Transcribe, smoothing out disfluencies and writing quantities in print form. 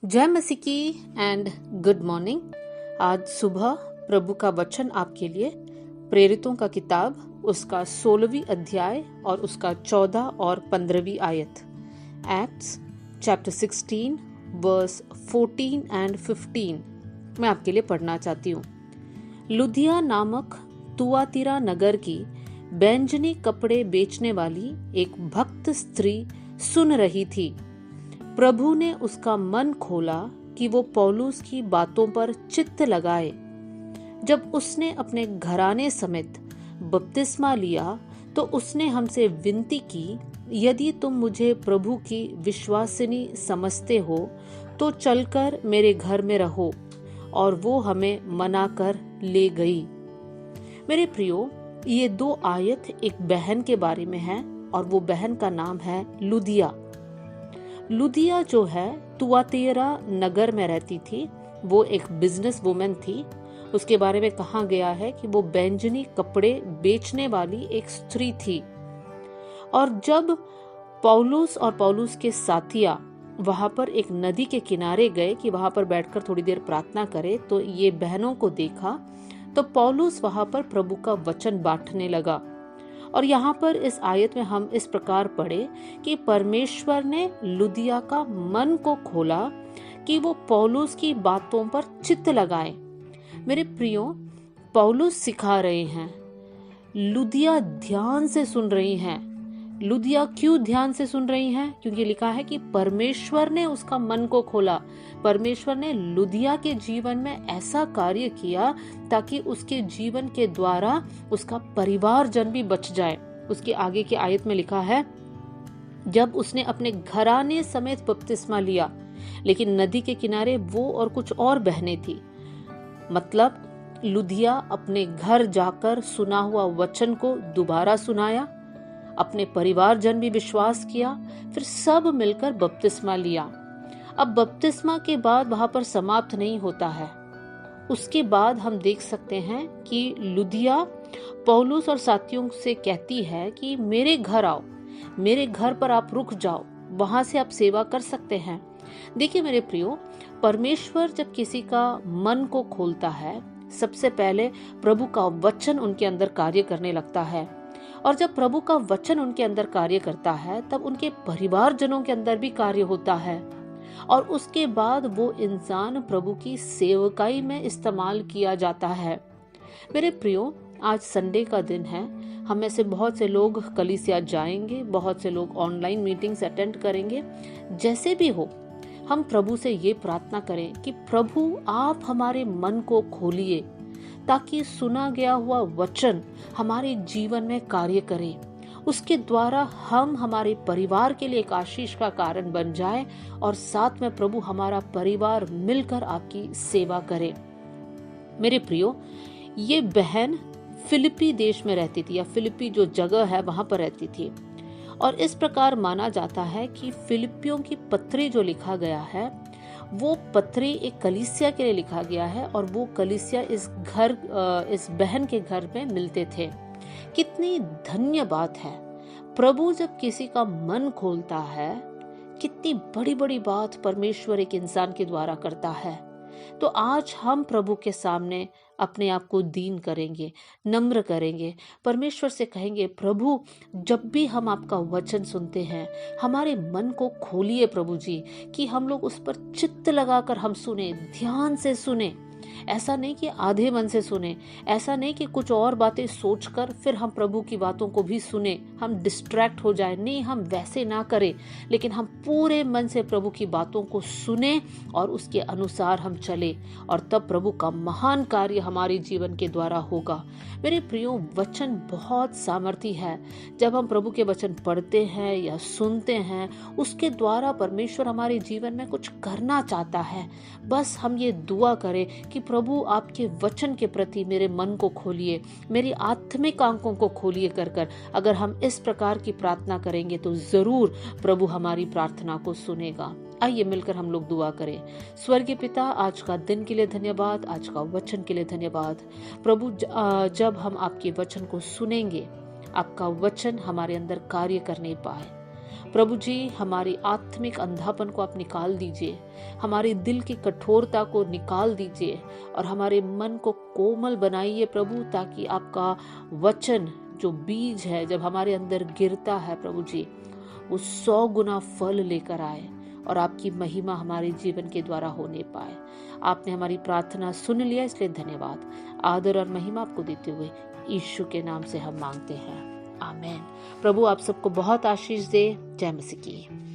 जय मसीह की and good morning. आज सुबह प्रभु का वचन आपके लिए प्रेरितों का किताब उसका 16वीं अध्याय और उसका 14 और 15वीं आयत, एक्ट्स चैप्टर 16 वर्स 14 एंड 15 मैं आपके लिए पढ़ना चाहती हूँ। लुदिया नामक तुआतीरा नगर की बैंजनी कपड़े बेचने वाली एक भक्त स्त्री सुन रही थी। प्रभु ने उसका मन खोला कि वो पौलुस की बातों पर चित्त लगाए। जब उसने अपने घराने समेत बपतिस्मा लिया तो उसने हमसे विनती की, यदि तुम मुझे प्रभु की विश्वासिनी समझते हो तो चलकर मेरे घर में रहो, और वो हमें मना कर ले गई। मेरे प्रियो, ये दो आयत एक बहन के बारे में है और वो बहन का नाम है लुदिया। लुदिया जो है तुआतीरा नगर में रहती थी। वो एक बिजनेस वुमेन थी। उसके बारे में कहा गया है कि वो बैंजनी कपड़े बेचने वाली एक स्त्री थी। और जब पौलुस और पौलुस के साथिया वहां पर एक नदी के किनारे गए कि वहां पर बैठकर थोड़ी देर प्रार्थना करें, तो ये बहनों को देखा तो पौलुस वहां पर प्रभु का वचन बांटने लगा। और यहाँ पर इस आयत में हम इस प्रकार पढ़े कि परमेश्वर ने लुदिया का मन को खोला कि वो पौलुस की बातों पर चित्त लगाए। मेरे प्रियो, पौलुस सिखा रहे हैं, लुदिया ध्यान से सुन रही हैं। लुदिया क्यों ध्यान से सुन रही हैं? क्योंकि लिखा है कि परमेश्वर ने उसका मन को खोला। परमेश्वर ने लुदिया के जीवन में ऐसा कार्य किया ताकि उसके जीवन के द्वारा उसका परिवारजन भी बच जाए। उसके आगे की आयत में लिखा है, जब उसने अपने घराने समेत बपतिस्मा लिया। लेकिन नदी के किनारे वो और कुछ और बहनें थी। मतलब लुदिया अपने घर जाकर सुना हुआ वचन को दोबारा सुनाया, अपने परिवारजन भी विश्वास किया, फिर सब मिलकर बपतिस्मा लिया। अब बपतिस्मा के बाद वहां पर समाप्त नहीं होता है। उसके बाद हम देख सकते हैं कि लुदिया पौलुस और साथियों से कहती है कि मेरे घर आओ, मेरे घर पर आप रुक जाओ, वहां से आप सेवा कर सकते हैं। देखिए मेरे प्रियो, परमेश्वर जब किसी का मन को खोलता है, सबसे पहले प्रभु का वचन उनके अंदर कार्य करने लगता है। और जब प्रभु का वचन उनके अंदर कार्य करता है, तब उनके परिवारजनों के अंदर भी कार्य होता है। और उसके बाद वो इंसान प्रभु की सेवकाई में इस्तेमाल किया जाता है। मेरे प्रियो, आज संडे का दिन है। हम में से बहुत से लोग कलीसिया जाएंगे, बहुत से लोग ऑनलाइन मीटिंग्स अटेंड करेंगे। जैसे भी हो, हम प्रभु से ये प्रार्थना करें कि प्रभु आप हमारे मन को खोलिए ताकि सुना गया हुआ वचन हमारे जीवन में कार्य करे। उसके द्वारा हम हमारे परिवार के लिए एक आशीष का कारण बन जाए और साथ में प्रभु हमारा परिवार मिलकर आपकी सेवा करे। मेरे प्रियो, ये बहन फिलिपी देश में रहती थी, या फिलिपी जो जगह है वहां पर रहती थी। और इस प्रकार माना जाता है कि फिलिपियों की पत्री जो लिखा गया है, वो पत्री एक कलीसिया के लिए लिखा गया है, और वो कलीसिया इस बहन के घर में मिलते थे। कितनी धन्य बात है। प्रभु जब किसी का मन खोलता है, कितनी बड़ी बड़ी बात परमेश्वर एक इंसान के द्वारा करता है। तो आज हम प्रभु के सामने अपने आप को दीन करेंगे, नम्र करेंगे, परमेश्वर से कहेंगे, प्रभु जब भी हम आपका वचन सुनते हैं, हमारे मन को खोलिए प्रभु जी, कि हम लोग उस पर चित्त लगाकर हम सुने, ध्यान से सुने। ऐसा नहीं कि आधे मन से सुने, ऐसा नहीं कि कुछ और बातें सोचकर फिर हम प्रभु की बातों को भी सुने, हम डिस्ट्रैक्ट हो जाए। नहीं, हम वैसे ना करें, लेकिन हम पूरे मन से प्रभु की बातों को सुने और उसके अनुसार हम चले, और तब प्रभु का महान कार्य हमारे जीवन के द्वारा होगा। मेरे प्रियो, वचन बहुत सामर्थी है। जब हम प्रभु के वचन पढ़ते हैं या सुनते हैं, उसके द्वारा परमेश्वर हमारे जीवन में कुछ करना चाहता है। बस हम ये दुआ करें कि प्रभु आपके वचन के प्रति मेरे मन को खोलिए, मेरी आत्मिक आंखों को खोलिए कर अगर हम इस प्रकार की प्रार्थना करेंगे तो जरूर प्रभु हमारी प्रार्थना को सुनेगा। आइए मिलकर हम लोग दुआ करें। स्वर्गीय पिता, आज का दिन के लिए धन्यवाद, आज का वचन के लिए धन्यवाद। प्रभु जब हम आपके वचन को सुनेंगे, आपका वचन हमारे अंदर कार्य करने पाए। प्रभु जी, हमारी आत्मिक अंधापन को आप निकाल दीजिए, हमारे दिल की कठोरता को निकाल दीजिए और हमारे मन को कोमल बनाइए प्रभु, ताकि आपका वचन जो बीज है जब हमारे अंदर गिरता है प्रभु जी, वो 100 गुना फल लेकर आए और आपकी महिमा हमारे जीवन के द्वारा होने पाए। आपने हमारी प्रार्थना सुन लिया, इसलिए धन्यवाद। आदर और महिमा आपको देते हुए यीशु के नाम से हम मांगते हैं, आमीन। प्रभु आप सबको बहुत आशीष दे। जय मसीह की।